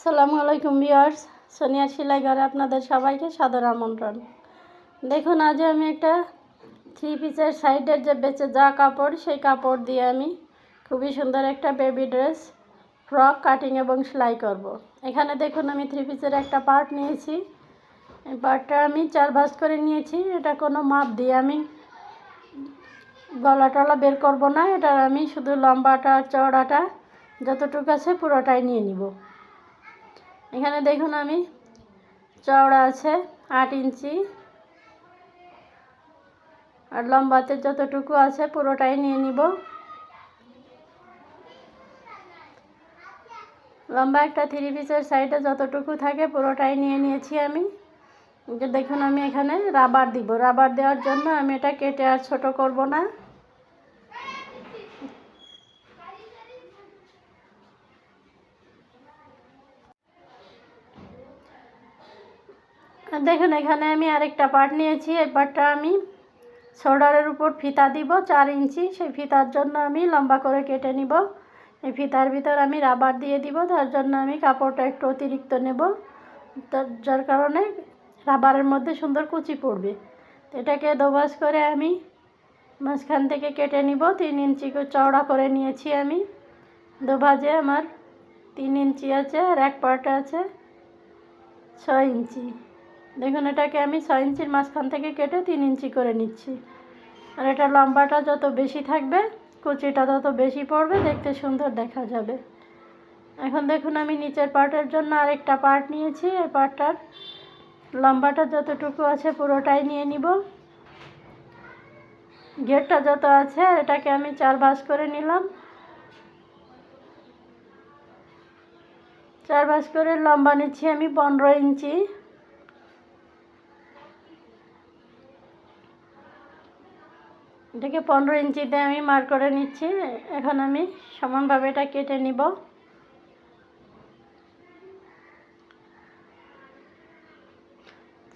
আসসালামু আলাইকুম ভিউয়ার্স, সোনিয়ার সেলাই ঘরে আপনাদের সবাইকে সাদর আমন্ত্রণ। দেখুন, আজ আমি একটা থ্রি পিসের সাইডের যে বেঁচে যাওয়া কাপড়, সেই কাপড় দিয়ে আমি খুবই সুন্দর একটা বেবি ড্রেস ফ্রক কাটিং এবং সেলাই করব। এখানে দেখুন, আমি থ্রি পিসের একটা পার্ট নিয়েছি। এই পার্টটা আমি 4 ভাঁজ করে নিয়েছি। এটা কোনো মাপ দিয়ে আমি গলা টলা বের করব না। এটা আমি শুধু লম্বাটা আর চওড়াটা যতটুকু আছে পুরোটাই নিয়ে নিব। এখানে দেখুন, আমি চওড়া আছে 8 ইঞ্চি আর লম্বাতে যতটুকু আছে পুরোটাই নিয়ে নিব। লম্বা একটা থ্রি পিসের সাইডে যতটুকু থাকে পুরোটাই নিয়ে নিয়েছি আমি। দেখুন, আমি এখানে রাবার দিব। রাবার দেওয়ার জন্য আমি এটা কেটে আর ছোট করব না। দেখুন, এখানে আমি আরেকটা পার্ট নিয়েছি। এই পার্টটা আমি শোল্ডারের উপর ফিতা দিব 4 ইঞ্চি। সেই ফিতার জন্য আমি লম্বা করে কেটে নিব। এই ফিতার ভিতর আমি রাবার দিয়ে দিব। তার জন্য আমি কাপড়টা একটু অতিরিক্ত নেব, যার কারণে রাবারের মধ্যে সুন্দর কুচি পড়বে। এটাকে দোভাঁজ করে আমি মাঝখান থেকে কেটে নিব। 3 ইঞ্চি চওড়া করে নিয়েছি আমি। দোভাঁজে আমার 3 ইঞ্চি আছে আর এক পার্ট আছে 6 ইঞ্চি। দেখুন, এটাকে আমি 6 ইঞ্চির মাঝখান থেকে কেটে 3 ইঞ্চি করে নিচ্ছি। আর এটা লম্বাটা যত বেশি থাকবে কুচিটা তত বেশি পড়বে, দেখতে সুন্দর দেখা যাবে। এখন দেখুন, আমি নিচের পার্টের জন্য আরেকটা পার্ট নিয়েছি। এই পার্টটার লম্বাটা যতটুকু আছে পুরোটাই নিয়ে নিব। ঘেরটা যত আছে এটাকে আমি 4 ভাঁজ করে নিলাম। 4 ভাঁজ করে লম্বা নিচ্ছি আমি 15 ইঞ্চি। এটাকে 15 ইঞ্চিতে আমি মার্ক করে নিচ্ছি। এখন আমি সমানভাবে এটা কেটে নিব।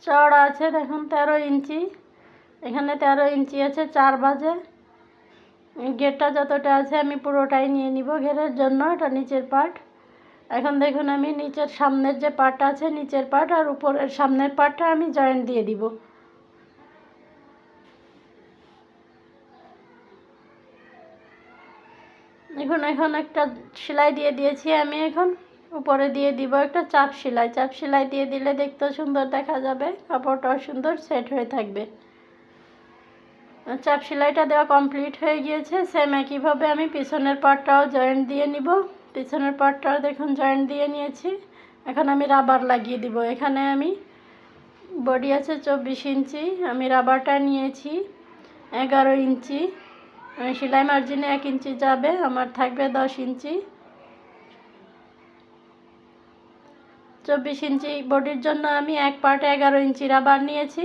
চওড়া আছে দেখুন 13 ইঞ্চি। এখানে 13 ইঞ্চি আছে 4 ভাঁজে। ঘেরটা যতটা আছে আমি পুরোটাই নিয়ে নিব ঘেরের জন্য। এটা নিচের পার্ট। এখন দেখুন, আমি নিচের সামনের যে পার্টটা আছে নিচের পার্ট আর উপরের সামনের পার্টটা আমি জয়েন্ট দিয়ে দিব। এখন একটা সেলাই দিয়ে দিয়েছি আমি। এখন উপরে দিয়ে দিব একটা চাপ সেলাই। চাপ সেলাই দিয়ে দিলে দেখতে সুন্দর দেখা যাবে, কাপড়টাও সুন্দর সেট হয়ে থাকবে। চাপ সেলাইটা দেওয়া কমপ্লিট হয়ে গিয়েছে। সেম একইভাবে আমি পিছনের পার্টটাও জয়েন্ট দিয়ে নিব। পিছনের পার্টটাও দেখুন জয়েন্ট দিয়ে নিয়েছি। এখন আমি রাবার লাগিয়ে দিব। এখানে আমি বডি আছে 24 ইঞ্চি, আমি রাবারটা নিয়েছি 11 ইঞ্চি। সেলাই মার্জিনে 1 ইঞ্চি যাবে, আমার থাকবে 10 ইঞ্চি। 24 ইঞ্চি বডির জন্য আমি এক পার্ট 11 ইঞ্চি রাবার নিয়েছি।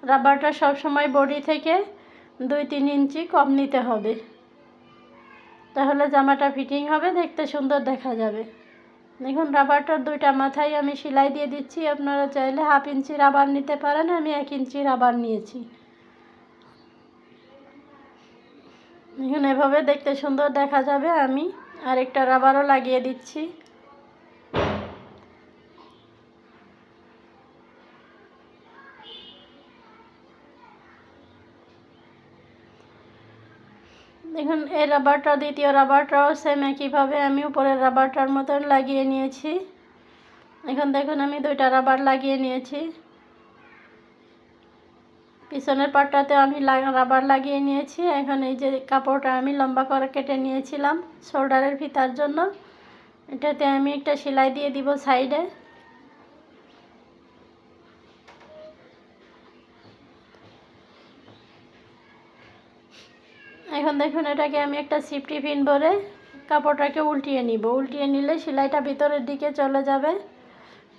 রাবারটা সবসময় বডি থেকে 2-3 ইঞ্চি কম নিতে হবে, তাহলে জামাটা ফিটিং হবে, দেখতে সুন্দর দেখা যাবে। দেখুন, রাবারটার 2টা মাথায় আমি সেলাই দিয়ে দিচ্ছি। আপনারা চাইলে 1/2 ইঞ্চি রাবার নিতে পারেন, আমি 1 ইঞ্চি রাবার নিয়েছি। দেখুন, এভাবে দেখতে সুন্দর দেখা যাবে। আমি আরেকটা রাবারও লাগিয়ে দিচ্ছি। দেখুন, এই রাবারটা দ্বিতীয় রাবারটাও সেম একইভাবে আমি উপরের রাবারটার মতন লাগিয়ে নিয়েছি। এখন দেখুন, আমি 2টা রাবার লাগিয়ে নিয়েছি। পিছনের পাটটাতে আমি রাবার লাগিয়ে নিয়েছি। এখন এই যে কাপড়টা আমি লম্বা করে কেটে নিয়েছিলাম শোল্ডারের ফিতার জন্য, এটাতে আমি একটা সেলাই দিয়ে দিব সাইডে। এখন দেখুন, এটাকে আমি একটা সিফটি পিন ভরে কাপড়টাকে উল্টিয়ে নিব। উল্টিয়ে নিলে সেলাইটা ভিতরের দিকে চলে যাবে।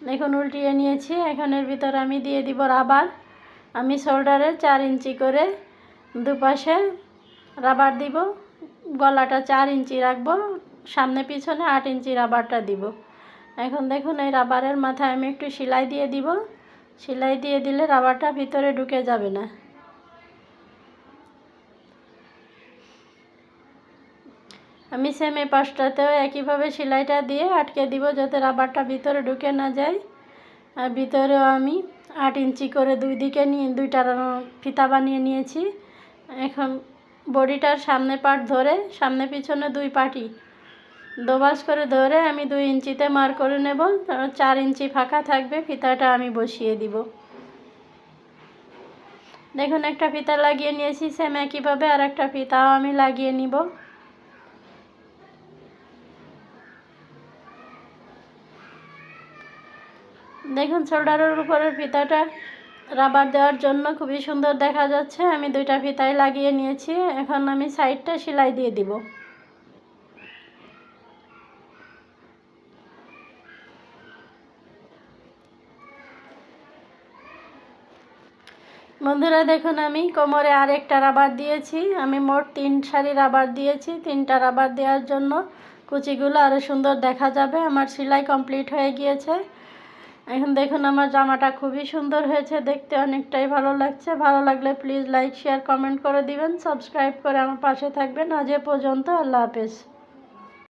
দেখুন, উল্টিয়ে নিয়েছি। এখন এর ভিতরে আমি দিয়ে দিব রাবার। আমি শোল্ডারে 4 ইঞ্চি করে দুপাশে রাবার দিব। গলাটা 4 ইঞ্চি রাখবো, সামনে পিছনে 8 ইঞ্চি রাবারটা দিব। এখন দেখুন, এই রাবারের মাথায় আমি একটু সেলাই দিয়ে দিব। সেলাই দিয়ে দিলে রাবারটা ভিতরে ঢুকে যাবে না। আমি সেম এই পাশটাতেও একইভাবে সেলাইটা দিয়ে আটকে দিব যাতে রাবারটা ভিতরে ঢুকে না যায়। আর ভিতরেও আমি 8 ইঞ্চি করে দুই দিকে নিয়ে দুইটা ফিতা বানিয়ে নিয়েছি। এখন বডিটার সামনে পার্ট ধরে সামনে পিছনে দুই পার্টই দোবাস করে ধরে আমি 2 ইঞ্চিতে মার করে নেব। 4 ইঞ্চি ফাঁকা থাকবে, ফিতাটা আমি বসিয়ে দিব। দেখুন একটা ফিতা লাগিয়ে নিয়েছি, সেম একইভাবে আর একটা ফিতাও আমি লাগিয়ে নিব। দেখুন শোল্ডারের উপরের ফিতাটা রাবার দেওয়ার জন্য খুবই সুন্দর দেখা যাচ্ছে। আমি দুইটা ফিতাই লাগিয়ে নিয়েছি। এখন আমি সাইডটা সেলাই দিয়ে দিব। বন্ধুরা দেখুন আমি কোমরে আরেকটা রাবার দিয়েছি। আমি মোট 3 সারি রাবার দিয়েছি। 3টা রাবার দেওয়ার জন্য কুচিগুলো আরও সুন্দর দেখা যাবে। আমার সেলাই কমপ্লিট হয়ে গিয়েছে। এখন দেখুন আমার জামাটা খুবই সুন্দর হয়েছে, দেখতে অনেকটাই ভালো লাগছে। ভালো লাগলে প্লিজ লাইক শেয়ার কমেন্ট করে দিবেন, সাবস্ক্রাইব করে আমার পাশে থাকবেন। আজ এ পর্যন্ত, আল্লাহ হাফেজ।